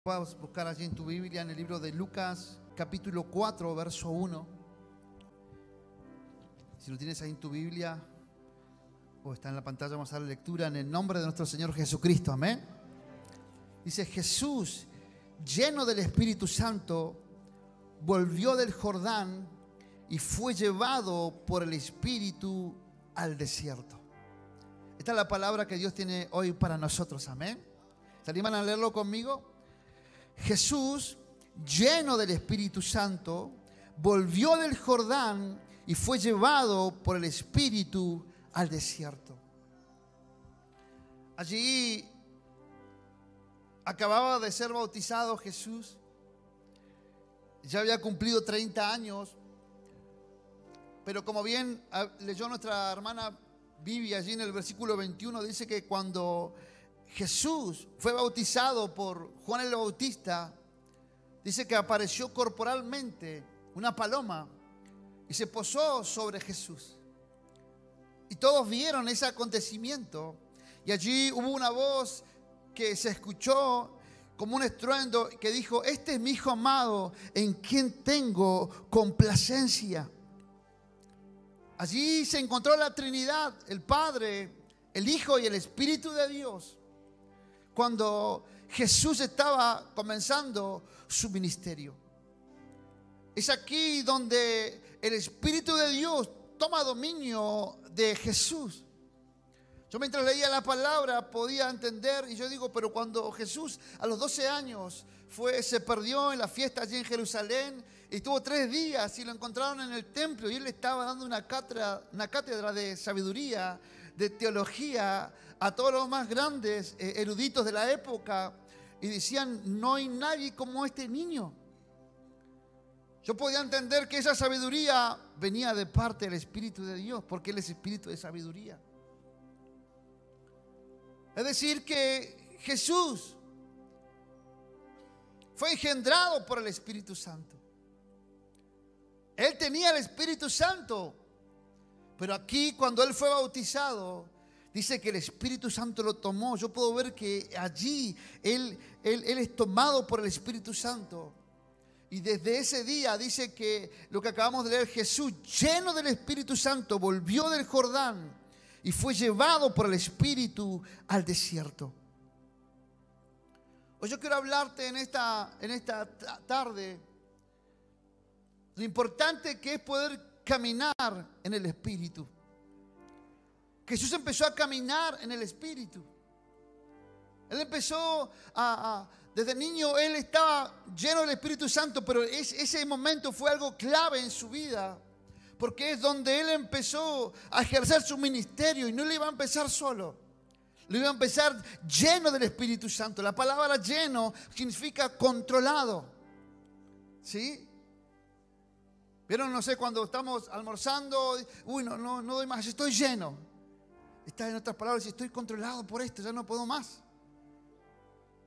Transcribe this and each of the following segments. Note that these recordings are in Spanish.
Puedes buscar allí en tu Biblia, en el libro de Lucas, capítulo 4, verso 1. Si lo tienes ahí en tu Biblia o está en la pantalla, vamos a dar lectura en el nombre de nuestro Señor Jesucristo. Amén. Dice: Jesús, lleno del Espíritu Santo, volvió del Jordán y fue llevado por el Espíritu al desierto. Esta es la palabra que Dios tiene hoy para nosotros. Amén. ¿Se animan a leerlo conmigo? Jesús, lleno del Espíritu Santo, volvió del Jordán y fue llevado por el Espíritu al desierto. Allí acababa de ser bautizado Jesús. Ya había cumplido 30 años. Pero como bien leyó nuestra hermana Vivi allí en el versículo 21, dice que cuando Jesús fue bautizado por Juan el Bautista, dice que apareció corporalmente una paloma y se posó sobre Jesús. Y todos vieron ese acontecimiento. Y allí hubo una voz que se escuchó como un estruendo que dijo: este es mi Hijo amado, en quien tengo complacencia. Allí se encontró la Trinidad, el Padre, el Hijo y el Espíritu de Dios, cuando Jesús estaba comenzando su ministerio. Es aquí donde el Espíritu de Dios toma dominio de Jesús. Yo mientras leía la palabra podía entender, y yo digo, pero cuando Jesús a los 12 años se perdió en la fiesta allí en Jerusalén, y estuvo 3 días y lo encontraron en el templo, y él estaba dando una cátedra de sabiduría, de teología, a todos los más grandes eruditos de la época, y decían: no hay nadie como este niño. Yo podía entender que esa sabiduría venía de parte del Espíritu de Dios, porque Él es Espíritu de sabiduría. Es decir, que Jesús fue engendrado por el Espíritu Santo. Él tenía el Espíritu Santo, pero aquí cuando Él fue bautizado, dice que el Espíritu Santo lo tomó. Yo puedo ver que allí Él es tomado por el Espíritu Santo. Y desde ese día dice que lo que acabamos de leer, Jesús, lleno del Espíritu Santo, volvió del Jordán y fue llevado por el Espíritu al desierto. Hoy yo quiero hablarte en esta tarde lo importante que es poder caminar en el Espíritu. Jesús empezó a caminar en el Espíritu. Él empezó desde niño, Él estaba lleno del Espíritu Santo, pero ese momento fue algo clave en su vida, porque es donde Él empezó a ejercer su ministerio, y no lo iba a empezar solo, lo iba a empezar lleno del Espíritu Santo. La palabra lleno significa controlado, ¿sí? ¿Vieron? No sé, cuando estamos almorzando, no doy más, estoy lleno. Está en otras palabras: estoy controlado por esto, ya no puedo más.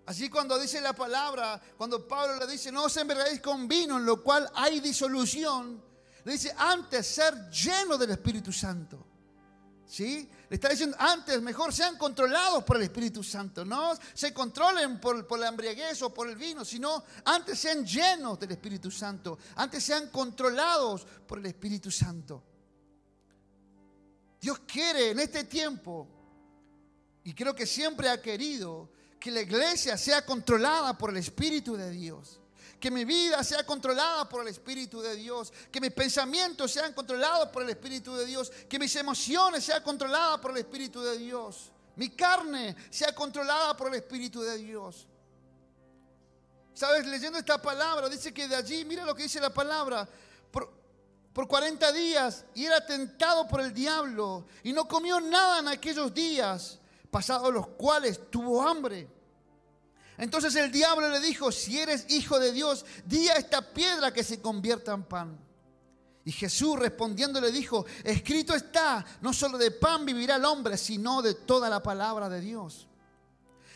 Así cuando dice la palabra, cuando Pablo le dice: no os embriaguéis con vino, en lo cual hay disolución, le dice: antes ser lleno del Espíritu Santo. ¿Sí? Le está diciendo: antes mejor sean controlados por el Espíritu Santo. No se controlen por la embriaguez o por el vino, sino antes sean llenos del Espíritu Santo. Antes sean controlados por el Espíritu Santo. Dios quiere en este tiempo, y creo que siempre ha querido, que la iglesia sea controlada por el Espíritu de Dios. Que mi vida sea controlada por el Espíritu de Dios. Que mis pensamientos sean controlados por el Espíritu de Dios. Que mis emociones sean controladas por el Espíritu de Dios. Mi carne sea controlada por el Espíritu de Dios. ¿Sabes? Leyendo esta palabra, dice que de allí, mira lo que dice la palabra: por 40 días, y era tentado por el diablo, y no comió nada en aquellos días, pasados los cuales tuvo hambre. Entonces el diablo le dijo: si eres hijo de Dios, di a esta piedra que se convierta en pan. Y Jesús respondiendo le dijo: escrito está, no solo de pan vivirá el hombre, sino de toda la palabra de Dios.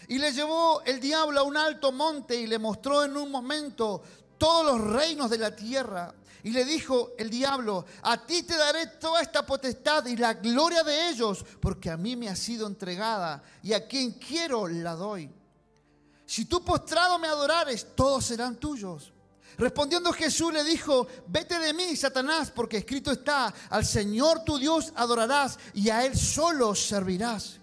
Y le llevó el diablo a un alto monte y le mostró en un momento todos los reinos de la tierra. Y le dijo el diablo: a ti te daré toda esta potestad y la gloria de ellos, porque a mí me ha sido entregada, y a quien quiero la doy. Si tú postrado me adorares, todos serán tuyos. Respondiendo Jesús le dijo: vete de mí, Satanás, porque escrito está: al Señor tu Dios adorarás y a Él solo servirás.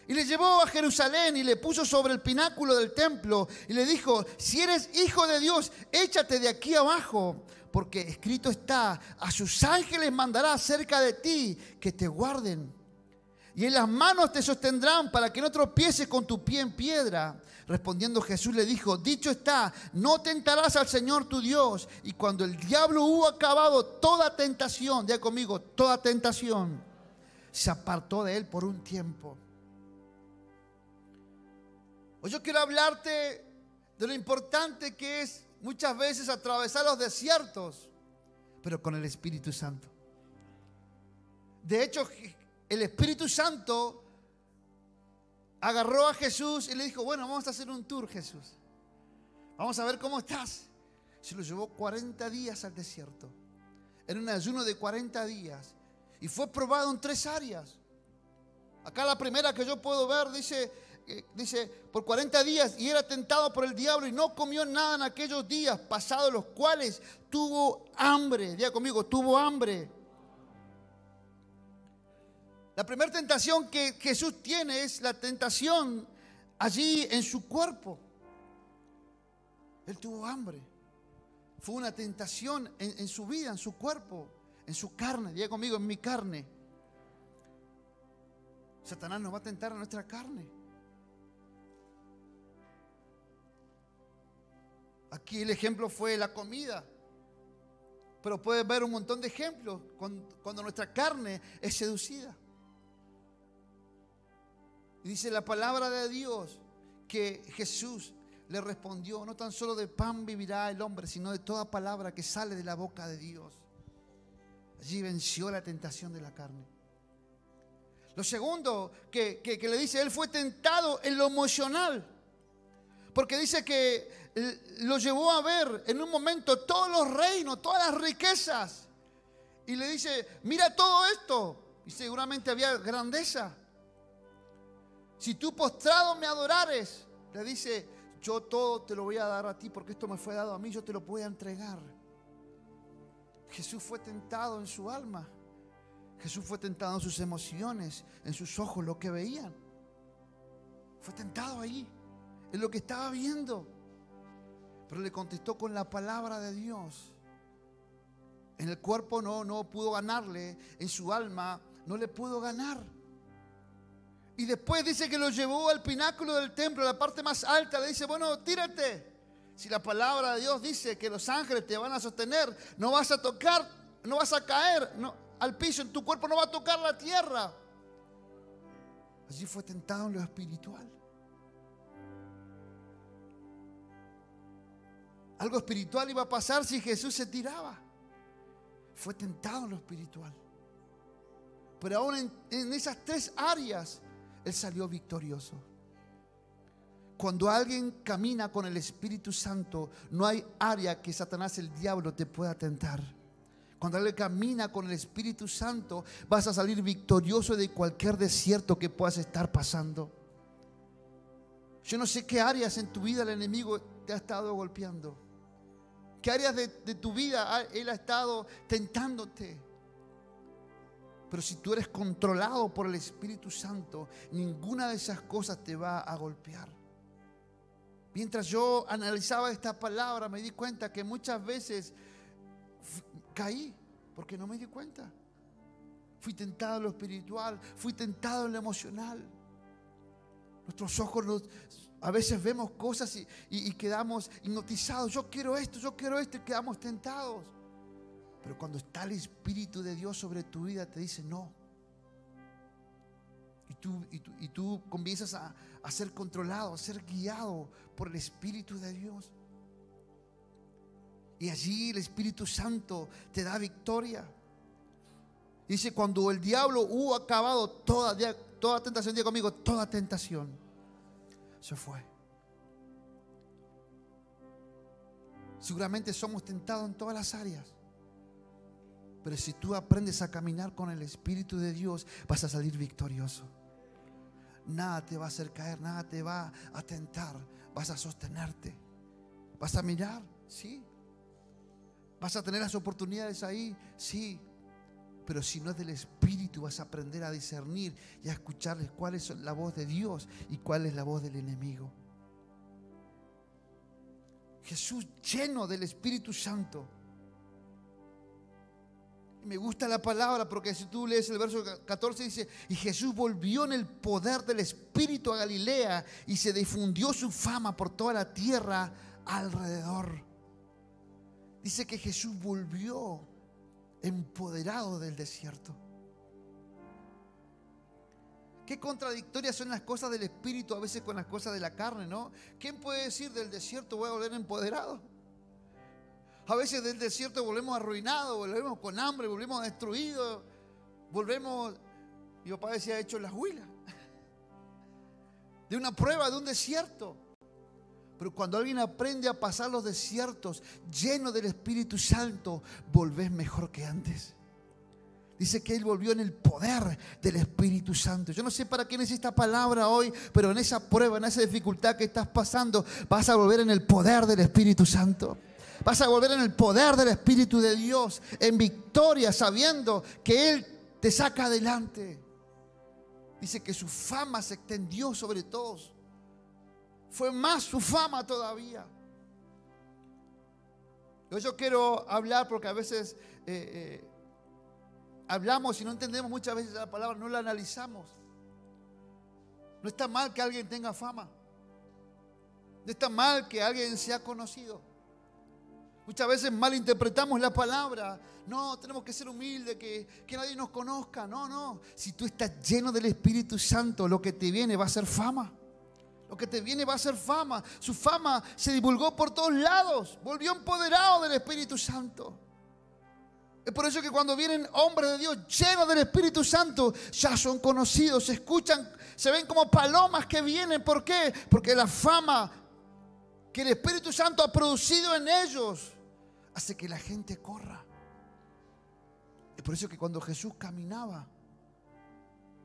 Y le llevó a Jerusalén y le puso sobre el pináculo del templo y le dijo: si eres hijo de Dios, échate de aquí abajo, porque escrito está: a sus ángeles mandará acerca de ti que te guarden, y en las manos te sostendrán para que no tropieces con tu pie en piedra. Respondiendo Jesús le dijo: dicho está, no tentarás al Señor tu Dios. Y cuando el diablo hubo acabado toda tentación, diga conmigo, toda tentación, se apartó de él por un tiempo. Hoy yo quiero hablarte de lo importante que es muchas veces atravesar los desiertos, pero con el Espíritu Santo. De hecho, el Espíritu Santo agarró a Jesús y le dijo: bueno, vamos a hacer un tour, Jesús. Vamos a ver cómo estás. Se lo llevó 40 días al desierto, en un ayuno de 40 días. Y fue probado en 3 áreas. Acá la primera que yo puedo ver dice por 40 días, y era tentado por el diablo y no comió nada en aquellos días, pasados los cuales tuvo hambre. Diga conmigo, tuvo hambre. La primera tentación que Jesús tiene es la tentación allí en su cuerpo. Él tuvo hambre. Fue una tentación en su vida, en su cuerpo, en su carne. Diga conmigo, en mi carne. Satanás nos va a tentar en nuestra carne. Aquí el ejemplo fue la comida. Pero puedes ver un montón de ejemplos cuando nuestra carne es seducida. Y dice la palabra de Dios que Jesús le respondió: no tan solo de pan vivirá el hombre, sino de toda palabra que sale de la boca de Dios. Allí venció la tentación de la carne. Lo segundo que le dice: él fue tentado en lo emocional. Porque dice que lo llevó a ver en un momento todos los reinos, todas las riquezas. Y le dice: mira todo esto. Y seguramente había grandeza. Si tú postrado me adorares, le dice: yo todo te lo voy a dar a ti, porque esto me fue dado a mí, yo te lo voy a entregar. Jesús fue tentado en su alma. Jesús fue tentado en sus emociones, en sus ojos, lo que veían. Fue tentado ahí, en lo que estaba viendo. Pero le contestó con la palabra de Dios. En el cuerpo no pudo ganarle, en su alma no le pudo ganar. Y después dice que lo llevó al pináculo del templo, a la parte más alta. Le dice: bueno, tírate. Si la palabra de Dios dice que los ángeles te van a sostener, no vas a tocar, no vas a caer al piso, en tu cuerpo no va a tocar la tierra. Allí fue tentado en lo espiritual. Algo espiritual iba a pasar si Jesús se tiraba. Fue tentado en lo espiritual. Pero aún en esas 3 áreas, él salió victorioso. Cuando alguien camina con el Espíritu Santo, no hay área que Satanás, el diablo, te pueda tentar. Cuando alguien camina con el Espíritu Santo, vas a salir victorioso de cualquier desierto que puedas estar pasando. Yo no sé qué áreas en tu vida el enemigo te ha estado golpeando. ¿Qué áreas de tu vida él ha estado tentándote? Pero si tú eres controlado por el Espíritu Santo, ninguna de esas cosas te va a golpear. Mientras yo analizaba esta palabra, me di cuenta que muchas veces caí porque no me di cuenta. Fui tentado en lo espiritual, fui tentado en lo emocional. Nuestros ojos a veces vemos cosas y quedamos hipnotizados. Yo quiero esto, y quedamos tentados. Pero cuando está el Espíritu de Dios sobre tu vida, te dice no. Y tú comienzas a ser controlado, a ser guiado por el Espíritu de Dios. Y allí el Espíritu Santo te da victoria. Dice: cuando el diablo hubo acabado toda tentación, diga conmigo, toda tentación, se fue. Seguramente somos tentados en todas las áreas. Pero si tú aprendes a caminar con el Espíritu de Dios, vas a salir victorioso. nada te va a hacer caer, nada te va a tentar. Vas a sostenerte. ¿Vas a mirar? Sí. ¿Vas a tener las oportunidades ahí? Sí. Pero si no es del Espíritu, vas a aprender a discernir y a escucharles cuál es la voz de Dios y cuál es la voz del enemigo. Jesús lleno del Espíritu Santo. Me gusta la palabra porque si tú lees el verso 14 dice: y Jesús volvió en el poder del Espíritu a Galilea y se difundió su fama por toda la tierra alrededor. Dice que Jesús volvió empoderado del desierto. Qué contradictorias son las cosas del Espíritu a veces con las cosas de la carne, ¿no? ¿Quién puede decir del desierto voy a volver empoderado? A veces del desierto volvemos arruinados, volvemos con hambre, volvemos destruidos, volvemos, mi papá decía, hecho las huilas de una prueba, de un desierto. Pero cuando alguien aprende a pasar los desiertos lleno del Espíritu Santo, volvés mejor que antes. Dice que Él volvió en el poder del Espíritu Santo. Yo no sé para quién es esta palabra hoy, pero en esa prueba, en esa dificultad que estás pasando, vas a volver en el poder del Espíritu Santo. Vas a volver en el poder del Espíritu de Dios, en victoria, sabiendo que Él te saca adelante. Dice que su fama se extendió sobre todos. Fue más su fama todavía. Yo quiero hablar porque a veces hablamos y no entendemos muchas veces la palabra, no la analizamos. No está mal que alguien tenga fama. No está mal que alguien sea conocido. Muchas veces malinterpretamos la palabra. No, tenemos que ser humildes, que nadie nos conozca. No. Si tú estás lleno del Espíritu Santo, lo que te viene va a ser fama. Lo que te viene va a ser fama. Su fama se divulgó por todos lados. Volvió empoderado del Espíritu Santo. Es por eso que cuando vienen hombres de Dios llenos del Espíritu Santo, ya son conocidos, se escuchan, se ven como palomas que vienen. ¿Por qué? Porque la fama que el Espíritu Santo ha producido en ellos hace que la gente corra. Es por eso que cuando Jesús caminaba,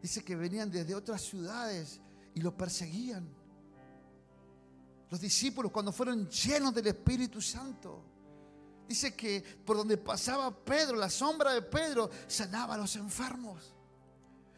dice que venían desde otras ciudades y lo perseguían. Los discípulos, cuando fueron llenos del Espíritu Santo, dice que por donde pasaba Pedro, la sombra de Pedro sanaba a los enfermos.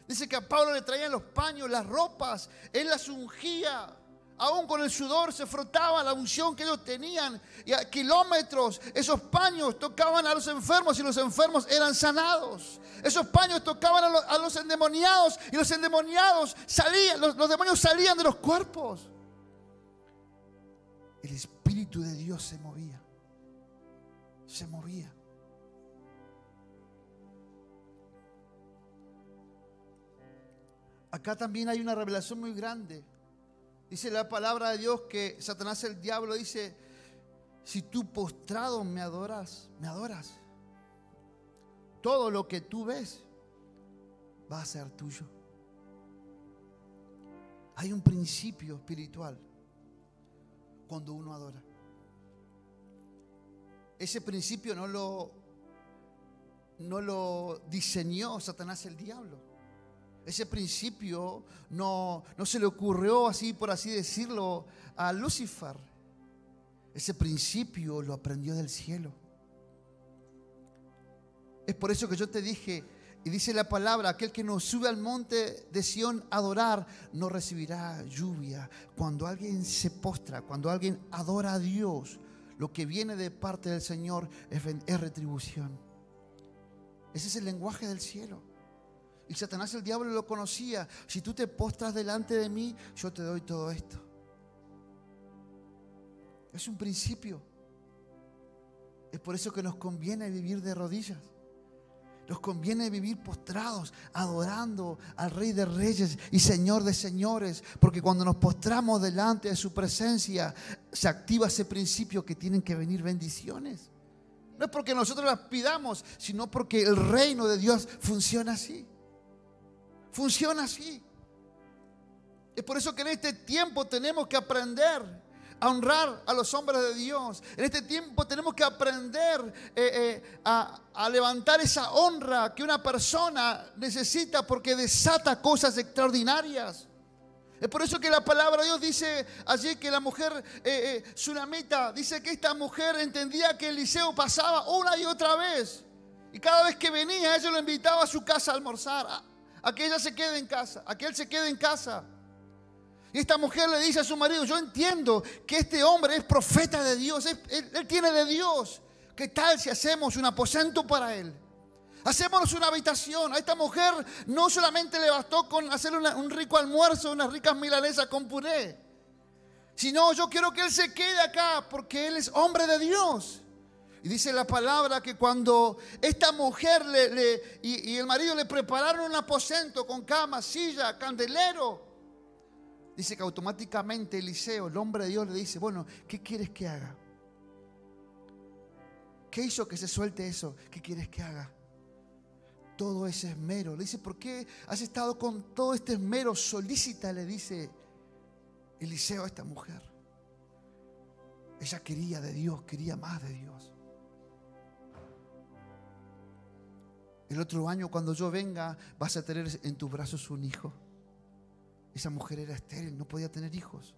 Dice que a Pablo le traían los paños, las ropas, él las ungía. Aún con el sudor se frotaba la unción que ellos tenían. Y a kilómetros esos paños tocaban a los enfermos y los enfermos eran sanados. Esos paños tocaban a los endemoniados y los endemoniados salían, los demonios salían de los cuerpos. El Espíritu de Dios se movía. Se movía. Acá también hay una revelación muy grande. Dice la palabra de Dios que Satanás, el diablo, dice: si tú postrado me adoras, todo lo que tú ves va a ser tuyo. Hay un principio espiritual cuando uno adora. Ese principio no lo diseñó Satanás, el diablo. Ese principio no se le ocurrió así, por así decirlo, a Lucifer. Ese principio lo aprendió del cielo. Es por eso que yo te dije, y dice la palabra: aquel que no sube al monte de Sión a adorar, no recibirá lluvia. Cuando alguien se postra, cuando alguien adora a Dios, lo que viene de parte del Señor es retribución. Ese es el lenguaje del cielo. Y Satanás, el diablo, lo conocía. Si tú te postras delante de mí, yo te doy todo esto. Es un principio. Es por eso que nos conviene vivir de rodillas. Nos conviene vivir postrados, adorando al Rey de Reyes y Señor de Señores. Porque cuando nos postramos delante de su presencia, se activa ese principio que tienen que venir bendiciones. No es porque nosotros las pidamos, sino porque el reino de Dios funciona así. Funciona así. Es por eso que en este tiempo tenemos que aprender a honrar a los hombres de Dios. En este tiempo tenemos que aprender a levantar esa honra que una persona necesita, porque desata cosas extraordinarias. Es por eso que la palabra de Dios dice allí que la mujer sunamita, dice que esta mujer entendía que Eliseo pasaba una y otra vez. Y cada vez que venía, ella lo invitaba a su casa a almorzar, a que ella se quede en casa, a que él se quede en casa. Y esta mujer le dice a su marido: yo entiendo que este hombre es profeta de Dios, él tiene de Dios. ¿Qué tal si hacemos un aposento para él? Hacémonos una habitación. A esta mujer no solamente le bastó con hacerle un rico almuerzo, unas ricas milanesas con puré, sino yo quiero que él se quede acá porque él es hombre de Dios. Y dice la palabra que cuando esta mujer y el marido le prepararon un aposento con cama, silla, candelero, dice que automáticamente Eliseo, el hombre de Dios, le dice: bueno, ¿qué quieres que haga? ¿Qué hizo que se suelte eso? ¿Qué quieres que haga? Todo ese esmero. Le dice: ¿por qué has estado con todo este esmero? Solícita, le dice Eliseo a esta mujer. Ella quería de Dios, quería más de Dios. El otro año, cuando yo venga, vas a tener en tus brazos un hijo. Esa mujer era estéril, no podía tener hijos.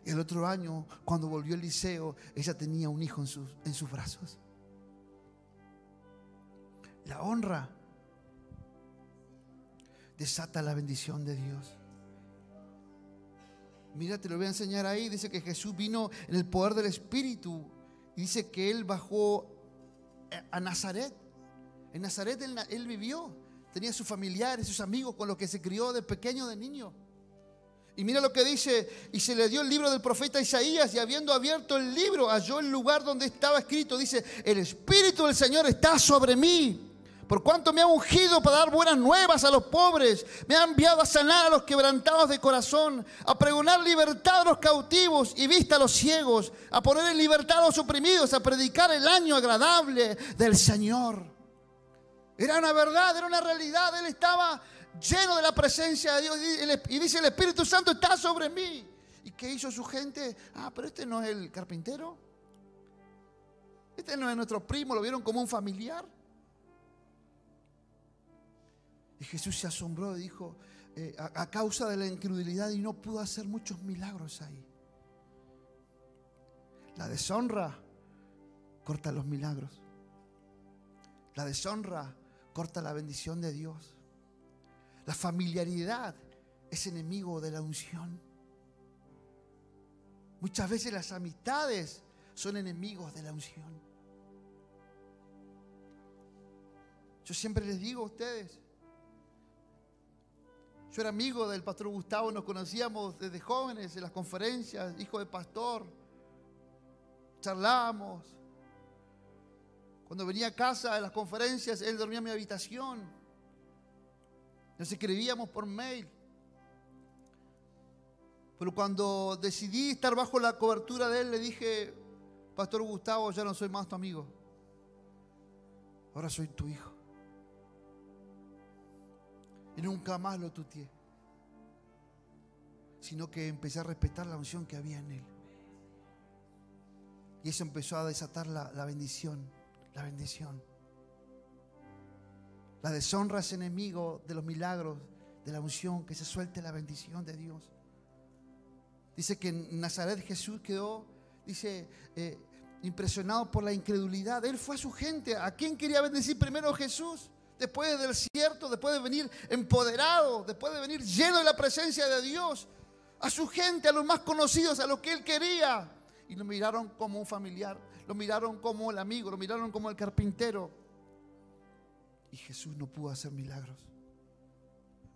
El otro año, cuando volvió Eliseo, ella tenía un hijo en sus brazos. La honra desata la bendición de Dios. Mira, te lo voy a enseñar ahí. Dice que Jesús vino en el poder del Espíritu. Y dice que Él bajó a Nazaret. En Nazaret él vivió. Tenía sus familiares, sus amigos con los que se crió de pequeño, de niño. Y mira lo que dice: y se le dio el libro del profeta Isaías, y habiendo abierto el libro, halló el lugar donde estaba escrito. Dice: el Espíritu del Señor está sobre mí, por cuanto me ha ungido para dar buenas nuevas a los pobres. Me ha enviado a sanar a los quebrantados de corazón, a pregonar libertad a los cautivos y vista a los ciegos, a poner en libertad a los oprimidos, a predicar el año agradable del Señor. Era una verdad, era una realidad. Él estaba lleno de la presencia de Dios. Y dice: el Espíritu Santo está sobre mí. ¿Y qué hizo su gente? Pero este no es el carpintero. Este no es nuestro primo. Lo vieron como un familiar. Y Jesús se asombró y dijo: a causa de la incredulidad, y no pudo hacer muchos milagros ahí. La deshonra corta los milagros. La deshonra corta la bendición de Dios. La familiaridad es enemigo de la unción. Muchas veces las amistades son enemigos de la unción. Yo siempre les digo a ustedes, yo era amigo del pastor Gustavo, nos conocíamos desde jóvenes en las conferencias, hijo de pastor, charlábamos. Cuando venía a casa en las conferencias, él dormía en mi habitación. Nos escribíamos por mail. Pero cuando decidí estar bajo la cobertura de él, le dije: pastor Gustavo, ya no soy más tu amigo. Ahora soy tu hijo. Y nunca más lo tuteé, sino que empecé a respetar la unción que había en él. Y eso empezó a desatar la bendición. La bendición. La deshonra es enemigo de los milagros, de la unción, que se suelte la bendición de Dios. Dice que en Nazaret Jesús quedó, dice, impresionado por la incredulidad. Él fue a su gente. ¿A quién quería bendecir primero Jesús? Después del desierto, después de venir empoderado, después de venir lleno de la presencia de Dios, a su gente, a los más conocidos, a los que él quería. Y lo miraron como un familiar, lo miraron como el amigo, lo miraron como el carpintero. Y Jesús no pudo hacer milagros.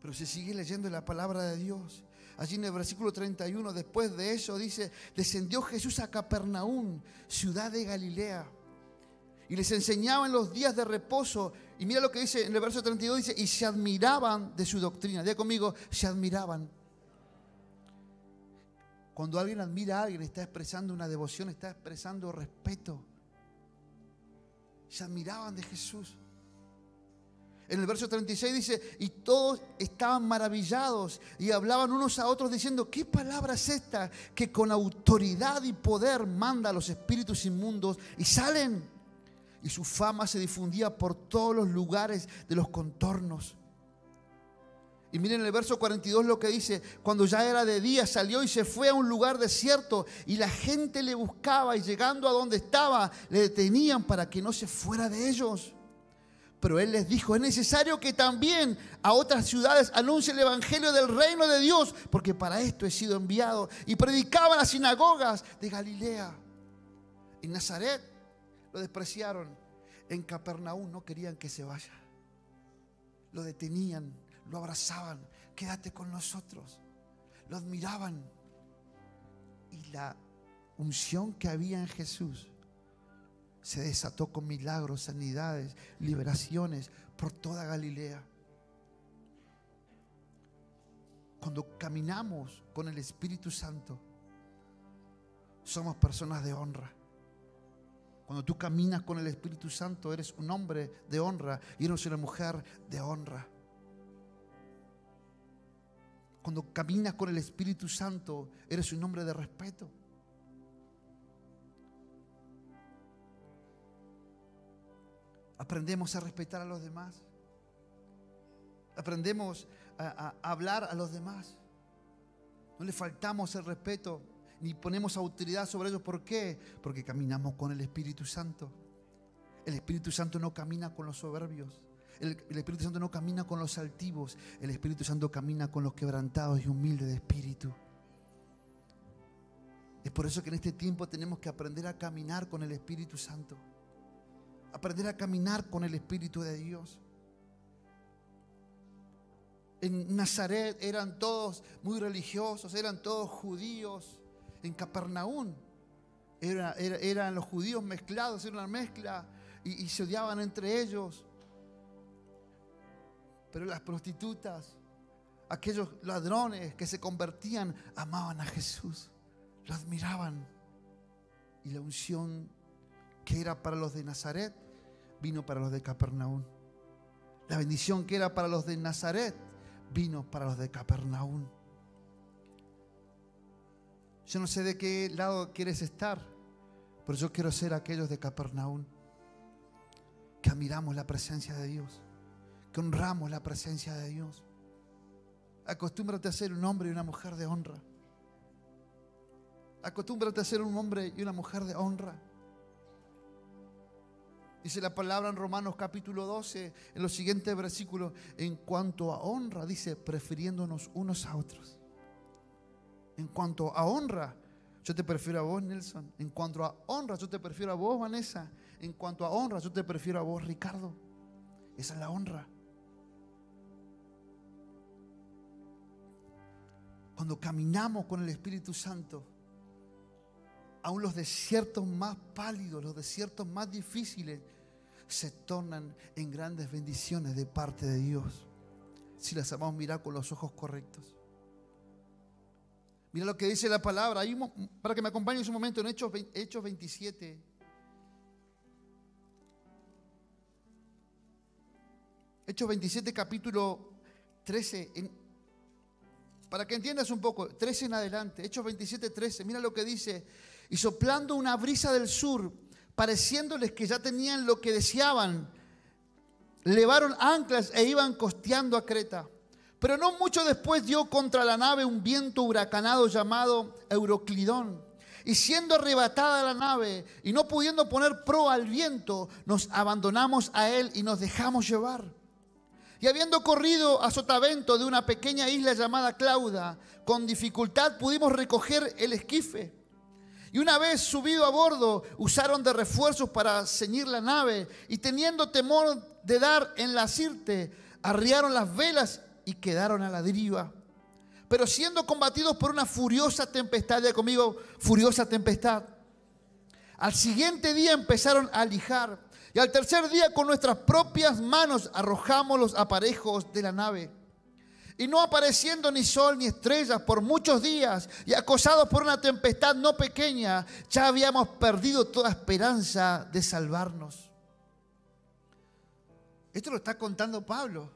Pero se sigue leyendo la palabra de Dios. Allí en el versículo 31, después de eso dice: descendió Jesús a Capernaum, ciudad de Galilea, y les enseñaba en los días de reposo. Y mira lo que dice en el verso 32, dice: y se admiraban de su doctrina. Diga conmigo: se admiraban. Cuando alguien admira a alguien, está expresando una devoción, está expresando respeto. Se admiraban de Jesús. En el verso 36 dice: y todos estaban maravillados y hablaban unos a otros diciendo: ¿qué palabra es esta que con autoridad y poder manda a los espíritus inmundos y salen? Y su fama se difundía por todos los lugares de los contornos. Y miren el verso 42 lo que dice: cuando ya era de día, salió y se fue a un lugar desierto, y la gente le buscaba, y llegando a donde estaba, le detenían para que no se fuera de ellos. Pero él les dijo: es necesario que también a otras ciudades anuncie el evangelio del reino de Dios, porque para esto he sido enviado. Y predicaba en las sinagogas de Galilea. En Nazaret lo despreciaron. En Capernaum no querían que se vaya. Lo detenían, lo abrazaban: quédate con nosotros. Lo admiraban. Y la unción que había en Jesús se desató con milagros, sanidades, liberaciones por toda Galilea. Cuando caminamos con el Espíritu Santo, somos personas de honra. Cuando tú caminas con el Espíritu Santo, eres un hombre de honra y eres una mujer de honra. Cuando caminas con el Espíritu Santo, eres un hombre de respeto. Aprendemos a respetar a los demás. Aprendemos a hablar a los demás. No le faltamos el respeto ni ponemos autoridad sobre ellos. ¿Por qué? Porque caminamos con el Espíritu Santo. El Espíritu Santo no camina con los soberbios. El Espíritu Santo no camina con los altivos. El Espíritu Santo camina con los quebrantados y humildes de espíritu. Es por eso que en este tiempo tenemos que aprender a caminar con el Espíritu Santo. Aprender a caminar con el Espíritu de Dios. En Nazaret eran todos muy religiosos, eran todos judíos. En Capernaum eran los judíos mezclados, era una mezcla y se odiaban entre ellos. Pero las prostitutas, aquellos ladrones que se convertían, amaban a Jesús, lo admiraban. Y la unción que era para los de Nazaret vino para los de Capernaum. La bendición que era para los de Nazaret vino para los de Capernaum. Yo no sé de qué lado quieres estar, pero yo quiero ser aquellos de Capernaum, que admiramos la presencia de Dios, que honramos la presencia de Dios. Acostúmbrate a ser un hombre y una mujer de honra. Acostúmbrate a ser un hombre y una mujer de honra. Dice la palabra en Romanos capítulo 12, en los siguientes versículos: en cuanto a honra, dice, prefiriéndonos unos a otros. En cuanto a honra, yo te prefiero a vos, Nelson. En cuanto a honra, yo te prefiero a vos, Vanessa. En cuanto a honra, yo te prefiero a vos, Ricardo. Esa es la honra. Cuando caminamos con el Espíritu Santo, aún los desiertos más pálidos, los desiertos más difíciles, se tornan en grandes bendiciones de parte de Dios, si las sabemos mirar con los ojos correctos. Mira lo que dice la palabra. Ahí, para que me acompañes un momento, en Hechos 27. Hechos 27, capítulo 13. Para que entiendas un poco, 13 en adelante. Hechos 27, 13. Mira lo que dice: y soplando una brisa del sur, pareciéndoles que ya tenían lo que deseaban, levaron anclas e iban costeando a Creta. Pero no mucho después dio contra la nave un viento huracanado llamado Euroclidón. Y siendo arrebatada la nave y no pudiendo poner proa al viento, nos abandonamos a él y nos dejamos llevar. Y habiendo corrido a sotavento de una pequeña isla llamada Clauda, con dificultad pudimos recoger el esquife. Y una vez subido a bordo, usaron de refuerzos para ceñir la nave, y teniendo temor de dar en la sirte, arriaron las velas y quedaron a la deriva. Pero siendo combatidos por una furiosa tempestad, ya conmigo, furiosa tempestad, al siguiente día empezaron a lijar, y al tercer día con nuestras propias manos arrojamos los aparejos de la nave. Y no apareciendo ni sol ni estrellas por muchos días, y acosados por una tempestad no pequeña, ya habíamos perdido toda esperanza de salvarnos. Esto lo está contando Pablo.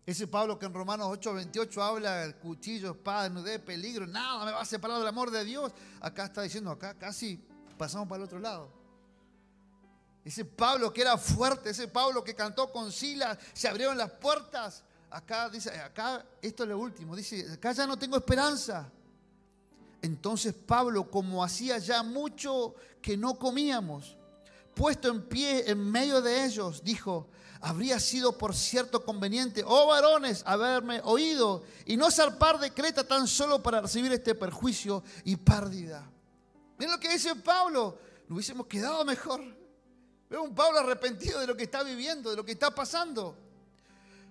Ese Pablo que en Romanos 8:28 habla del cuchillo, espada, nudez, peligro, nada me va a separar del amor de Dios. Acá está diciendo, acá casi pasamos para el otro lado. Ese Pablo que era fuerte, ese Pablo que cantó con Silas, se abrieron las puertas. acá dice, acá esto es lo último, dice, acá ya no tengo esperanza. Entonces Pablo, como hacía ya mucho que no comíamos, puesto en pie en medio de ellos, dijo: habría sido por cierto conveniente, oh varones, haberme oído y no zarpar de Creta tan solo para recibir este perjuicio y pérdida. Miren lo que dice Pablo, nos hubiésemos quedado mejor. Veo un Pablo arrepentido de lo que está viviendo, de lo que está pasando.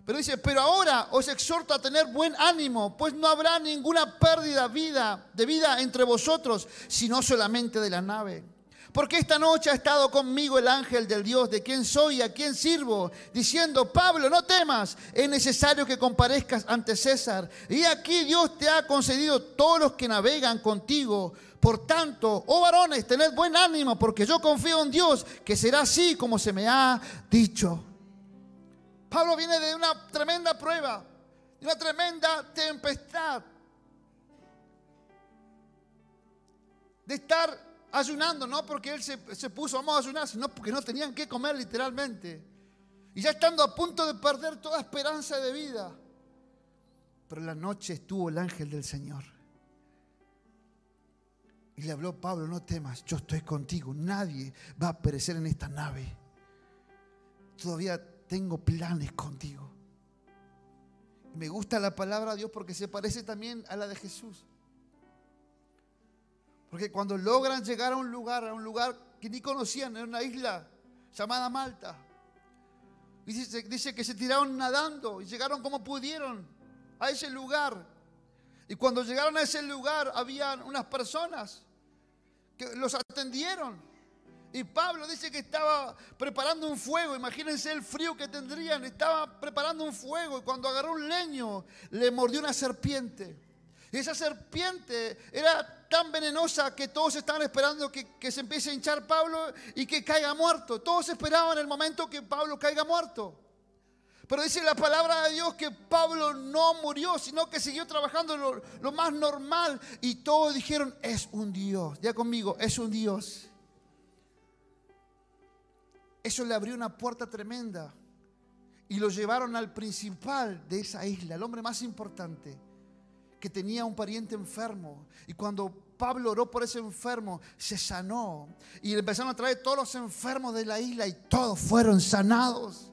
Pero dice: pero ahora os exhorto a tener buen ánimo, pues no habrá ninguna pérdida de vida entre vosotros, sino solamente de la nave. Porque esta noche ha estado conmigo el ángel del Dios, de quien soy y a quien sirvo, diciendo: Pablo, no temas, es necesario que comparezcas ante César. Y aquí Dios te ha concedido todos los que navegan contigo. Por tanto, oh varones, tened buen ánimo, porque yo confío en Dios, que será así como se me ha dicho. Pablo viene de una tremenda prueba, de una tremenda tempestad, de estar ayunando, no porque él se puso vamos a ayunar, sino porque no tenían qué comer literalmente. Y ya estando a punto de perder toda esperanza de vida. Pero en la noche estuvo el ángel del Señor. Y le habló: Pablo, no temas, yo estoy contigo. Nadie va a perecer en esta nave. Todavía tengo planes contigo. Y me gusta la palabra de Dios porque se parece también a la de Jesús. Porque cuando logran llegar a un lugar que ni conocían, en una isla llamada Malta, dice que se tiraron nadando y llegaron como pudieron a ese lugar. Y cuando llegaron a ese lugar, habían unas personas que los atendieron. Y Pablo dice que estaba preparando un fuego. Imagínense el frío que tendrían. Estaba preparando un fuego y cuando agarró un leño, le mordió una serpiente. Y esa serpiente era tan venenosa que todos estaban esperando que se empiece a hinchar Pablo y que caiga muerto. Todos esperaban el momento que Pablo caiga muerto. Pero dice la palabra de Dios que Pablo no murió, sino que siguió trabajando lo más normal. Y todos dijeron: es un Dios. Ya conmigo, es un Dios. Eso le abrió una puerta tremenda. Y lo llevaron al principal de esa isla, el hombre más importante, que tenía un pariente enfermo. Y cuando Pablo oró por ese enfermo, se sanó. Y le empezaron a traer todos los enfermos de la isla y todos fueron sanados.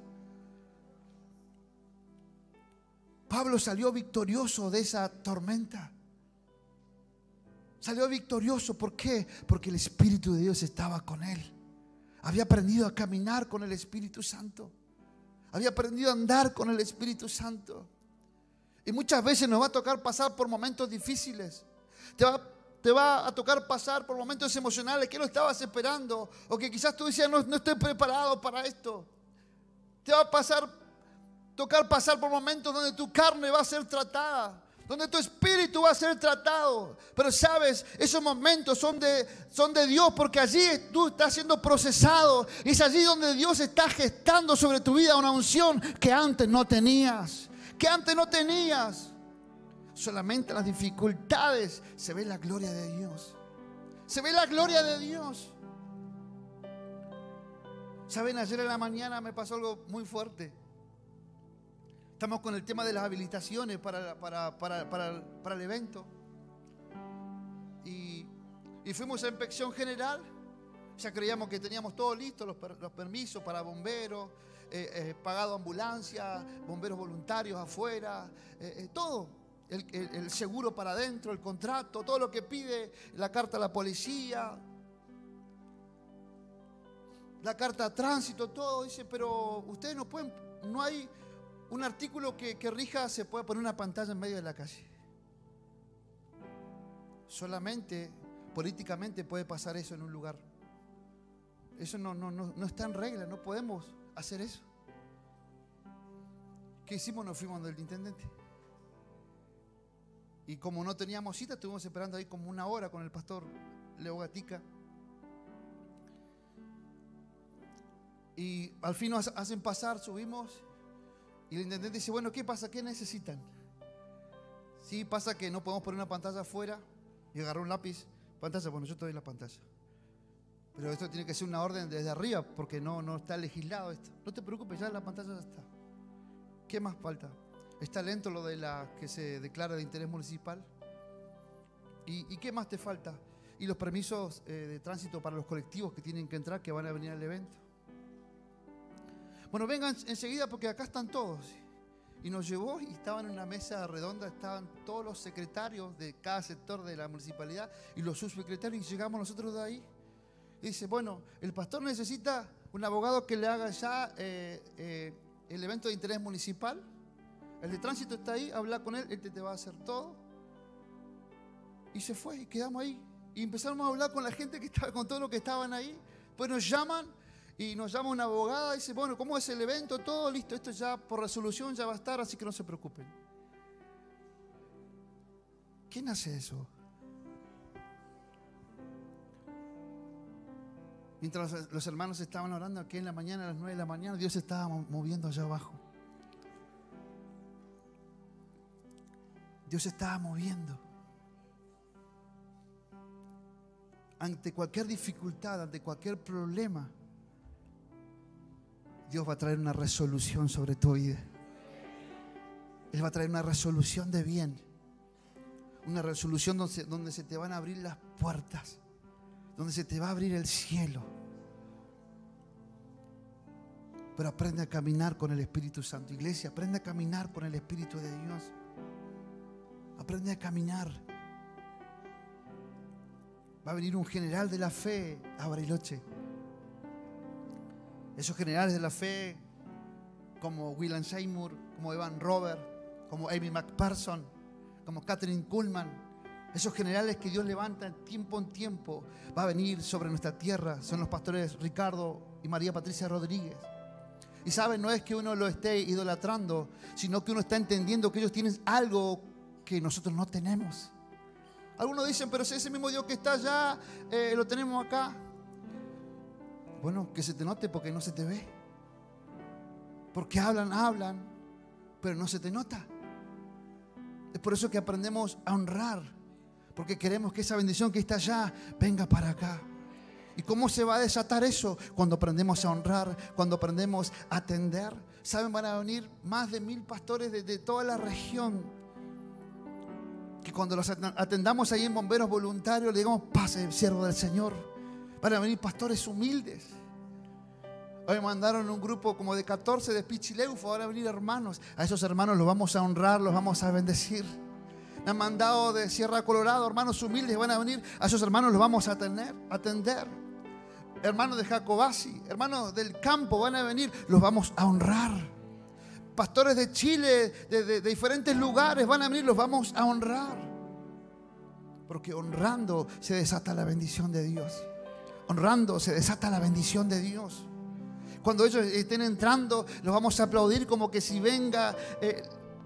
Pablo salió victorioso de esa tormenta. Salió victorioso. ¿Por qué? Porque el Espíritu de Dios estaba con él. Había aprendido a caminar con el Espíritu Santo. Había aprendido a andar con el Espíritu Santo. Y muchas veces nos va a tocar pasar por momentos difíciles. Te va a tocar pasar por momentos emocionales que no estabas esperando. O que quizás tú decías: no estoy preparado para esto. Te va a tocar pasar por momentos donde tu carne va a ser tratada, donde tu espíritu va a ser tratado. Pero sabes, esos momentos son de Dios, porque allí tú estás siendo procesado. Y es allí donde Dios está gestando sobre tu vida una unción que antes no tenías. Solamente en las dificultades se ve la gloria de Dios. Se ve la gloria de Dios. Saben, ayer en la mañana me pasó algo muy fuerte. Estamos con el tema de las habilitaciones para el evento. Y fuimos a inspección general. Ya creíamos que teníamos todo listo, los permisos para bomberos, pagado ambulancia, bomberos voluntarios afuera, todo. El seguro para adentro, el contrato, todo lo que pide, la carta a la policía, la carta a tránsito, todo. Dice: pero ustedes no pueden, no hay un artículo que rija, se puede poner una pantalla en medio de la calle. Solamente políticamente puede pasar eso en un lugar. Eso no está en regla, no podemos hacer eso. ¿Qué hicimos? Nos fuimos del intendente. Y como no teníamos cita, estuvimos esperando ahí como una hora con el pastor Leo Gatica. Y al fin nos hacen pasar, subimos. Y el intendente dice: bueno, ¿qué pasa? ¿Qué necesitan? Sí, pasa que no podemos poner una pantalla afuera. Y agarró un lápiz. Pantalla, bueno, yo te doy la pantalla. Pero esto tiene que ser una orden desde arriba, porque no está legislado esto. No te preocupes, ya la pantalla ya está. ¿Qué más falta? Está lento lo de la que se declara de interés municipal. ¿Y qué más te falta? Y los permisos de tránsito para los colectivos que tienen que entrar, que van a venir al evento. Bueno, vengan enseguida porque acá están todos. Y nos llevó y estaban en una mesa redonda, estaban todos los secretarios de cada sector de la municipalidad y los subsecretarios, y llegamos nosotros de ahí. Y dice, bueno, el pastor necesita un abogado que le haga ya el evento de interés municipal. El de tránsito está ahí, habla con él, él te va a hacer todo. Y se fue y quedamos ahí. Y empezamos a hablar con la gente que estaba, con todo lo que estaban ahí. Pues nos llaman y nos llama una abogada y dice, bueno, ¿cómo es el evento? Todo listo, esto ya por resolución ya va a estar, así que no se preocupen. ¿Quién hace eso? Mientras los hermanos estaban orando aquí en la mañana, a las 9 de la mañana, Dios se estaba moviendo allá abajo. Dios se estaba moviendo. Ante cualquier dificultad, ante cualquier problema, Dios va a traer una resolución sobre tu vida. Él va a traer una resolución de bien. Una resolución donde se te van a abrir las puertas, donde se te va a abrir el cielo. Pero aprende a caminar con el Espíritu Santo. Iglesia, aprende a caminar con el Espíritu de Dios. Aprende a caminar. Va a venir un general de la fe a Bariloche. Esos generales de la fe, como William Seymour, como Evan Robert, como Amy McPherson, como Catherine Kuhlman, esos generales que Dios levanta de tiempo en tiempo, va a venir sobre nuestra tierra. Son los pastores Ricardo y María Patricia Rodríguez. Y saben, no es que uno lo esté idolatrando, sino que uno está entendiendo que ellos tienen algo que nosotros no tenemos. Algunos dicen, pero si ese mismo Dios que está allá, lo tenemos acá. Bueno, que se te note porque no se te ve. Porque hablan, pero no se te nota. Es por eso que aprendemos a honrar, porque queremos que esa bendición que está allá venga para acá. ¿Y cómo se va a desatar eso? Cuando aprendemos a honrar, cuando aprendemos a atender. ¿Saben? Van a venir más de 1000 pastores de toda la región, que cuando los atendamos ahí en Bomberos Voluntarios le digamos, pase, siervo del Señor. Van a venir pastores humildes. Hoy me mandaron un grupo como de 14 de Pichileufo. Van a venir hermanos. A esos hermanos los vamos a honrar, los vamos a bendecir. Me han mandado de Sierra Colorado hermanos humildes, van a venir. A esos hermanos los vamos a atender. Hermanos de Jacobasi, hermanos del campo van a venir, los vamos a honrar. Pastores de Chile, de diferentes lugares van a venir, los vamos a honrar. Porque honrando se desata la bendición de Dios. Honrando se desata la bendición de Dios. Cuando ellos estén entrando, los vamos a aplaudir como que si venga.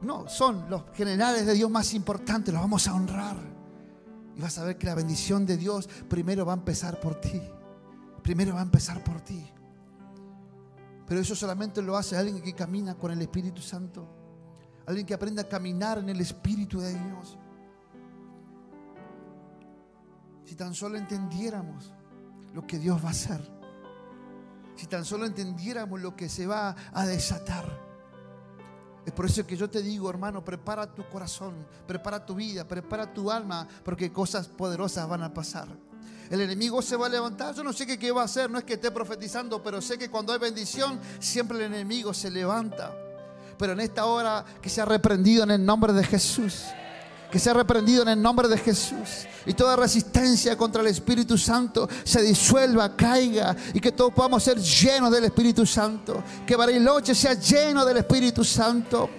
No, son los generales de Dios más importantes, los vamos a honrar. Y vas a ver que la bendición de Dios primero va a empezar por ti. Primero va a empezar por ti. Pero eso solamente lo hace alguien que camina con el Espíritu Santo. Alguien que aprenda a caminar en el Espíritu de Dios. Si tan solo entendiéramos lo que Dios va a hacer. Si tan solo entendiéramos lo que se va a desatar. Es por eso que yo te digo, hermano, prepara tu corazón, prepara tu vida, prepara tu alma, porque cosas poderosas van a pasar. El enemigo se va a levantar. Yo no sé qué va a hacer, no es que esté profetizando, pero sé que cuando hay bendición siempre el enemigo se levanta. Pero en esta hora que sea reprendido en el nombre de Jesús. Que sea reprendido en el nombre de Jesús. Y toda resistencia contra el Espíritu Santo se disuelva, caiga. Y que todos podamos ser llenos del Espíritu Santo. Que Bariloche sea lleno del Espíritu Santo.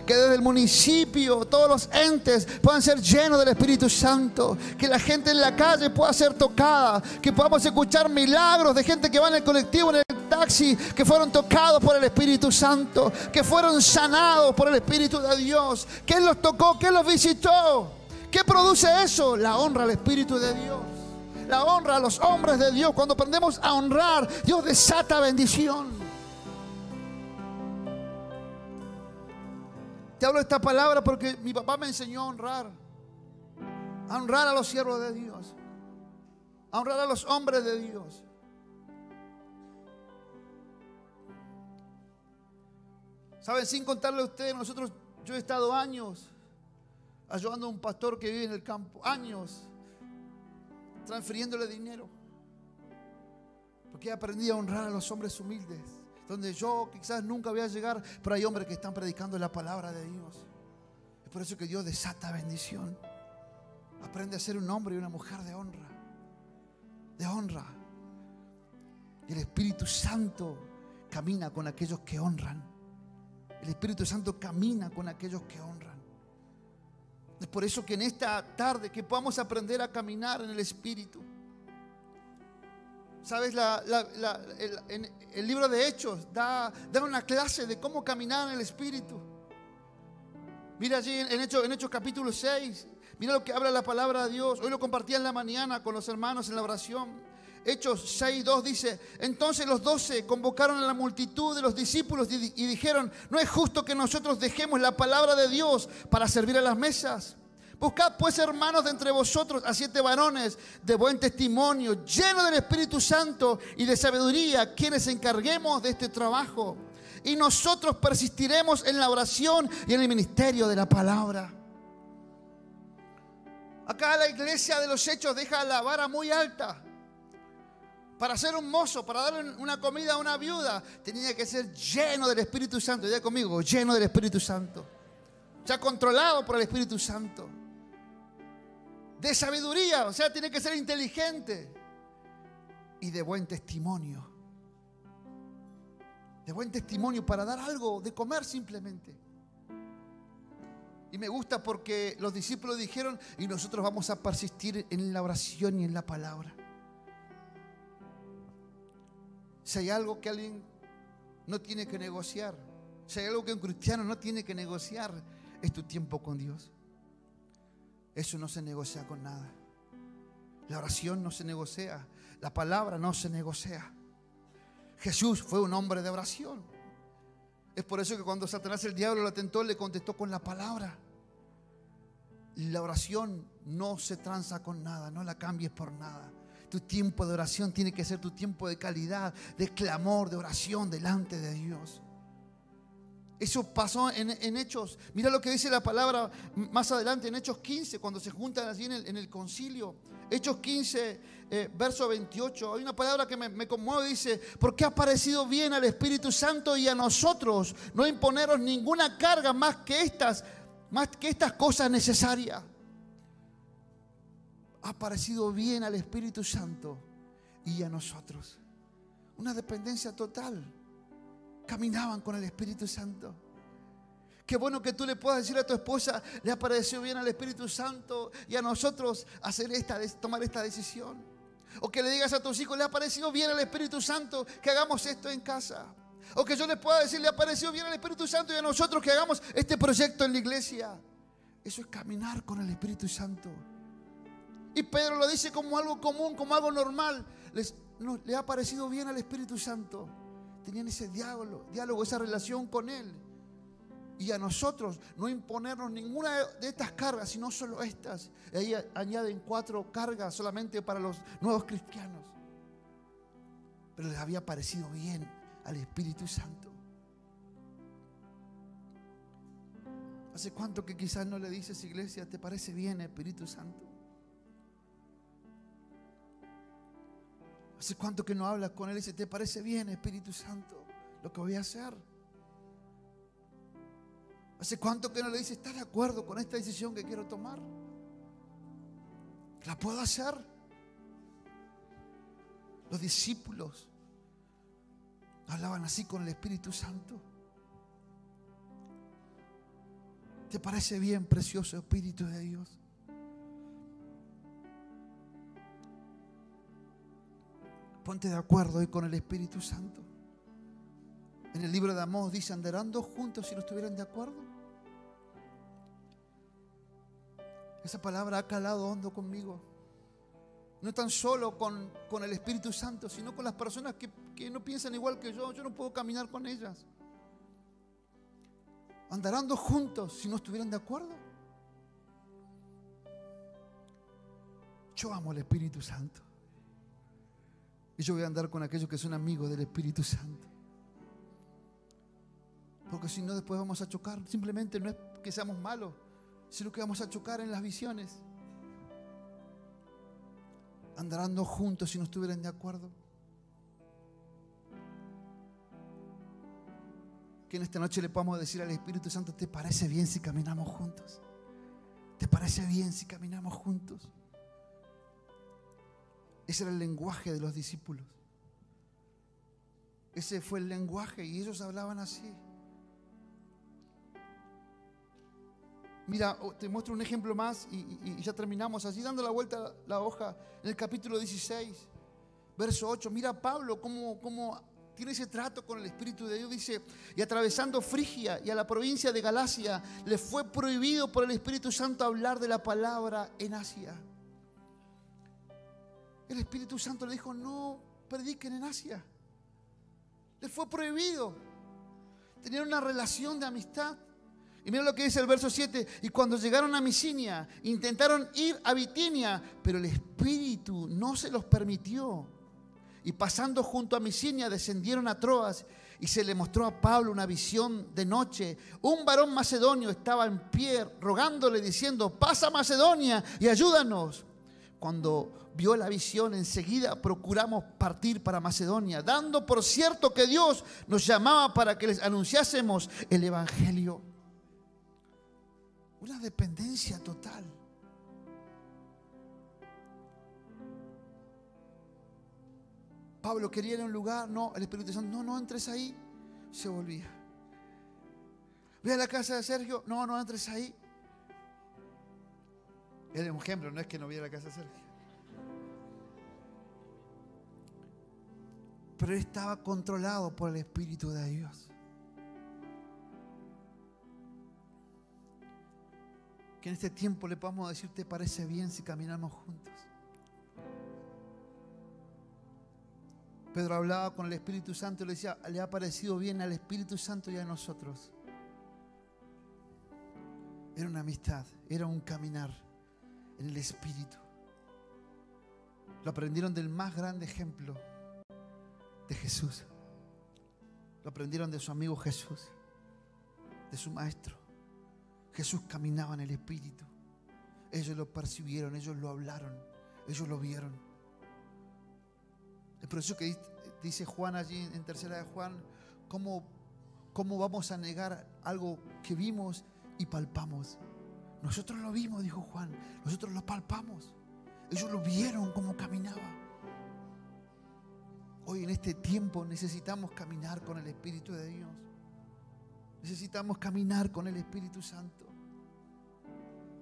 Que desde el municipio todos los entes puedan ser llenos del Espíritu Santo. Que la gente en la calle pueda ser tocada. Que podamos escuchar milagros de gente que va en el colectivo, en el taxi, que fueron tocados por el Espíritu Santo. Que fueron sanados por el Espíritu de Dios. Que Él los tocó, que Él los visitó. ¿Qué produce eso? La honra al Espíritu de Dios. La honra a los hombres de Dios. Cuando aprendemos a honrar, Dios desata bendición. Te hablo esta palabra porque mi papá me enseñó a honrar a los siervos de Dios, a honrar a los hombres de Dios. Saben, sin contarle a ustedes, nosotros Yo he estado años ayudando a un pastor que vive en el campo, años transfiriéndole dinero, porque he aprendido a honrar a los hombres humildes, donde yo quizás nunca voy a llegar, pero hay hombres que están predicando la palabra de Dios. Es por eso que Dios desata bendición. Aprende a ser un hombre y una mujer de honra, de honra. Y el Espíritu Santo camina con aquellos que honran. El Espíritu Santo camina con aquellos que honran. Es por eso que en esta tarde que podamos aprender a caminar en el Espíritu. ¿Sabes? El libro de Hechos da una clase de cómo caminar en el Espíritu. Mira allí en Hechos capítulo 6. Mira lo que habla la palabra de Dios. Hoy lo compartí en la mañana con los hermanos en la oración. Hechos 6:2 dice: entonces los 12 convocaron a la multitud de los discípulos y dijeron: no es justo que nosotros dejemos la palabra de Dios para servir a las mesas. Buscad pues, hermanos, de entre vosotros a 7 varones de buen testimonio, llenos del Espíritu Santo y de sabiduría, quienes encarguemos de este trabajo. Y nosotros persistiremos en la oración y en el ministerio de la palabra. Acá la iglesia de los Hechos deja la vara muy alta. Para ser un mozo, para darle una comida a una viuda, tenía que ser lleno del Espíritu Santo. Diga conmigo, lleno del Espíritu Santo. O sea, controlado por el Espíritu Santo. De sabiduría, o sea, tiene que ser inteligente. Y de buen testimonio. De buen testimonio para dar algo de comer simplemente. Y me gusta porque los discípulos dijeron: y nosotros vamos a persistir en la oración y en la palabra. Si hay algo que alguien no tiene que negociar, si hay algo que un cristiano no tiene que negociar, es tu tiempo con Dios. Eso no se negocia con nada. La oración no se negocia, la palabra no se negocia. Jesús fue un hombre de oración. Es por eso que cuando Satanás, el diablo, lo tentó, le contestó con la palabra. La oración no se tranza con nada, no la cambies por nada. Tu tiempo de oración tiene que ser tu tiempo de calidad, de clamor, de oración delante de Dios. Eso pasó en Hechos. Mira lo que dice la palabra más adelante en Hechos 15, cuando se juntan allí en el concilio. Hechos 15, verso 28. Hay una palabra que me conmueve, dice: porque ha parecido bien al Espíritu Santo y a nosotros no imponeros ninguna carga más que estas cosas necesarias. Ha parecido bien al Espíritu Santo y a nosotros. Una dependencia total. Caminaban con el Espíritu Santo. Qué bueno que tú le puedas decir a tu esposa: le ha parecido bien al Espíritu Santo y a nosotros tomar esta decisión. O que le digas a tus hijos: le ha parecido bien al Espíritu Santo que hagamos esto en casa. O que yo le pueda decir: le ha parecido bien al Espíritu Santo y a nosotros que hagamos este proyecto en la iglesia. Eso es caminar con el Espíritu Santo. Y Pedro lo dice como algo común, como algo normal. Le ha parecido bien al Espíritu Santo. Tenían ese diálogo, esa relación con Él. Y a nosotros no imponernos ninguna de estas cargas, sino solo estas. Y ahí añaden 4 cargas solamente para los nuevos cristianos. Pero les había parecido bien al Espíritu Santo. ¿Hace cuánto que quizás no le dices, iglesia, te parece bien el Espíritu Santo? ¿Hace cuánto que no hablas con Él y dices, te parece bien, Espíritu Santo, lo que voy a hacer? ¿Hace cuánto que no le dices, estás de acuerdo con esta decisión que quiero tomar? ¿La puedo hacer? Los discípulos hablaban así con el Espíritu Santo. ¿Te parece bien, precioso Espíritu de Dios? Ponte de acuerdo hoy con el Espíritu Santo. En el libro de Amós dice, ¿andarán dos juntos si no estuvieran de acuerdo? Esa palabra ha calado hondo conmigo. No tan solo con el Espíritu Santo, sino con las personas que no piensan igual que yo. Yo no puedo caminar con ellas. ¿Andarán dos juntos si no estuvieran de acuerdo? Yo amo al Espíritu Santo. Y yo voy a andar con aquellos que son amigos del Espíritu Santo. porque si no después vamos a chocar. Simplemente no es que seamos malos, sino que vamos a chocar en las visiones. Andarán juntos si no estuvieran de acuerdo. Que en esta noche le podamos decir al Espíritu Santo: ¿te parece bien si caminamos juntos? ¿Te parece bien si caminamos juntos? Ese era el lenguaje de los discípulos. Ese fue el lenguaje y ellos hablaban así. Mira, te muestro un ejemplo más y ya terminamos. Así, dando la vuelta la hoja, en el capítulo 16, verso 8. Mira Pablo cómo tiene ese trato con el Espíritu de Dios. Dice: y atravesando Frigia y a la provincia de Galacia, le fue prohibido por el Espíritu Santo hablar de la palabra en Asia. El Espíritu Santo le dijo: no prediquen en Asia. Les fue prohibido. Tenían una relación de amistad. Y mira lo que dice el verso 7. Y cuando llegaron a Misinia, intentaron ir a Bitinia, pero el Espíritu no se los permitió. Y pasando junto a Misinia, descendieron a Troas, y se le mostró a Pablo una visión de noche. Un varón macedonio estaba en pie, rogándole, diciendo: pasa a Macedonia y ayúdanos. Cuando vio la visión, enseguida procuramos partir para Macedonia, dando por cierto que Dios nos llamaba para que les anunciásemos el Evangelio. Una dependencia total. Pablo quería ir a un lugar, no, el Espíritu Santo: no entres ahí. Se volvía. Ve a la casa de Sergio, no entres ahí. Era un ejemplo, no es que no viera la casa de Sergio. Pero él estaba controlado por el Espíritu de Dios. Que en este tiempo le podamos decir: ¿te parece bien si caminamos juntos? Pedro hablaba con el Espíritu Santo y le decía: le ha parecido bien al Espíritu Santo y a nosotros. Era una amistad, era un caminar en el Espíritu. Lo aprendieron del más grande ejemplo, de Jesús. Lo aprendieron de su amigo Jesús, de su maestro. Jesús caminaba en el Espíritu. Ellos lo percibieron, ellos lo hablaron, ellos lo vieron. Es por eso que dice Juan allí en tercera de Juan: ¿cómo vamos a negar algo que vimos y palpamos? Nosotros lo vimos, dijo Juan, nosotros lo palpamos. Ellos lo vieron cómo caminaba. Hoy en este tiempo necesitamos caminar con el Espíritu de Dios. Necesitamos caminar con el Espíritu Santo.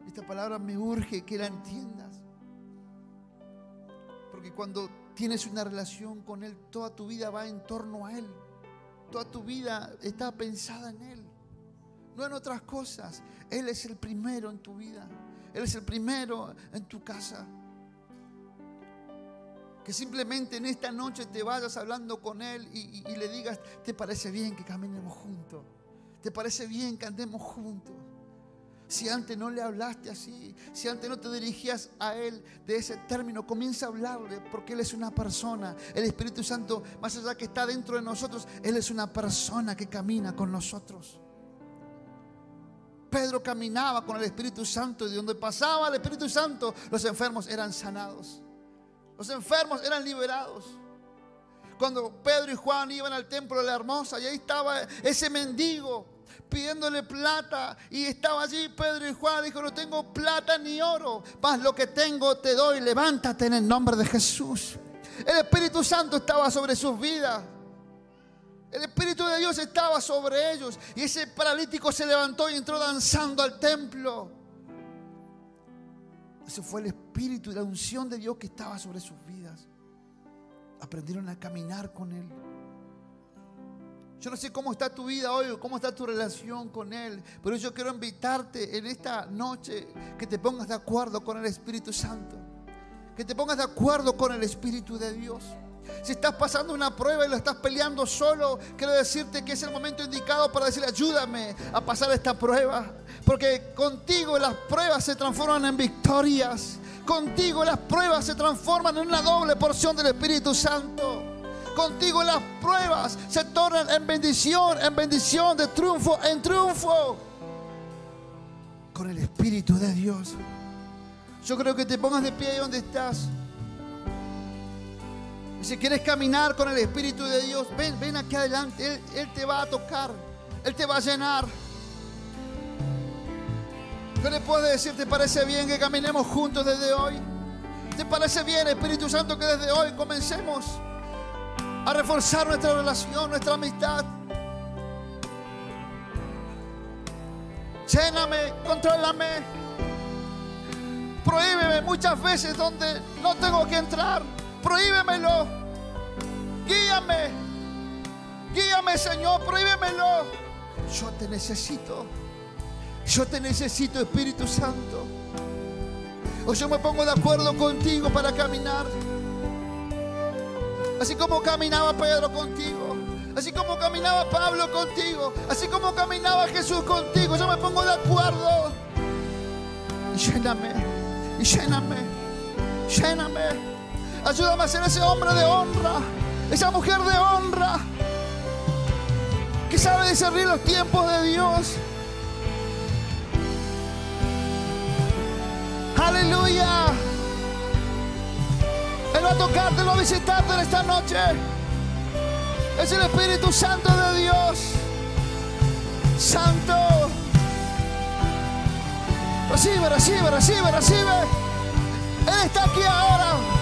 Esta palabra me urge que la entiendas. Porque cuando tienes una relación con Él, toda tu vida va en torno a Él. Toda tu vida está pensada en Él, no en otras cosas. Él es el primero en tu vida. Él es el primero en tu casa. Que simplemente en esta noche te vayas hablando con Él y le digas: ¿te parece bien que caminemos juntos? ¿Te parece bien que andemos juntos? Si antes no le hablaste así, si antes no te dirigías a Él de ese término, comienza a hablarle, porque Él es una persona. El Espíritu Santo, más allá que está dentro de nosotros, Él es una persona que camina con nosotros. Pedro caminaba con el Espíritu Santo, y de donde pasaba el Espíritu Santo, los enfermos eran sanados, los enfermos eran liberados. Cuando Pedro y Juan iban al templo de la Hermosa, y ahí estaba ese mendigo pidiéndole plata, y estaba allí Pedro y Juan. Dijo: no tengo plata ni oro, mas lo que tengo te doy, levántate en el nombre de Jesús. El Espíritu Santo estaba sobre sus vidas. El Espíritu de Dios estaba sobre ellos, y ese paralítico se levantó y entró danzando al templo. Ese fue el Espíritu y la unción de Dios que estaba sobre sus vidas. Aprendieron a caminar con Él. Yo no sé cómo está tu vida hoy, cómo está tu relación con Él, pero yo quiero invitarte en esta noche que te pongas de acuerdo con el Espíritu Santo, que te pongas de acuerdo con el Espíritu de Dios. Si estás pasando una prueba y lo estás peleando solo, quiero decirte que es el momento indicado para decirle: ayúdame a pasar esta prueba, porque contigo las pruebas se transforman en victorias. Contigo las pruebas se transforman en una doble porción del Espíritu Santo. Contigo las pruebas se tornan en bendición, de triunfo en triunfo. Con el Espíritu de Dios. Yo creo que te pongas de pie ahí donde estás. Y si quieres caminar con el Espíritu de Dios, ven aquí adelante. Él te va a tocar. Él te va a llenar. ¿Qué le puedo decir? ¿Te parece bien que caminemos juntos desde hoy? ¿Te parece bien, Espíritu Santo, que desde hoy comencemos a reforzar nuestra relación, nuestra amistad? Lléname, contrólame. Prohíbeme muchas veces donde no tengo que entrar. Prohíbemelo. Guíame. Guíame, Señor, prohíbemelo. Yo te necesito. Yo te necesito, Espíritu Santo. O yo me pongo de acuerdo contigo para caminar. Así como caminaba Pedro contigo. Así como caminaba Pablo contigo. Así como caminaba Jesús contigo. Yo me pongo de acuerdo. Y lléname. Y lléname. Lléname. Ayúdame a ser ese hombre de honra. Esa mujer de honra. Que sabe discernir los tiempos de Dios. Aleluya. Él va a tocarte, va a visitarte en esta noche. Es el Espíritu Santo de Dios. Santo. Recibe, recibe, recibe, recibe. Él está aquí ahora.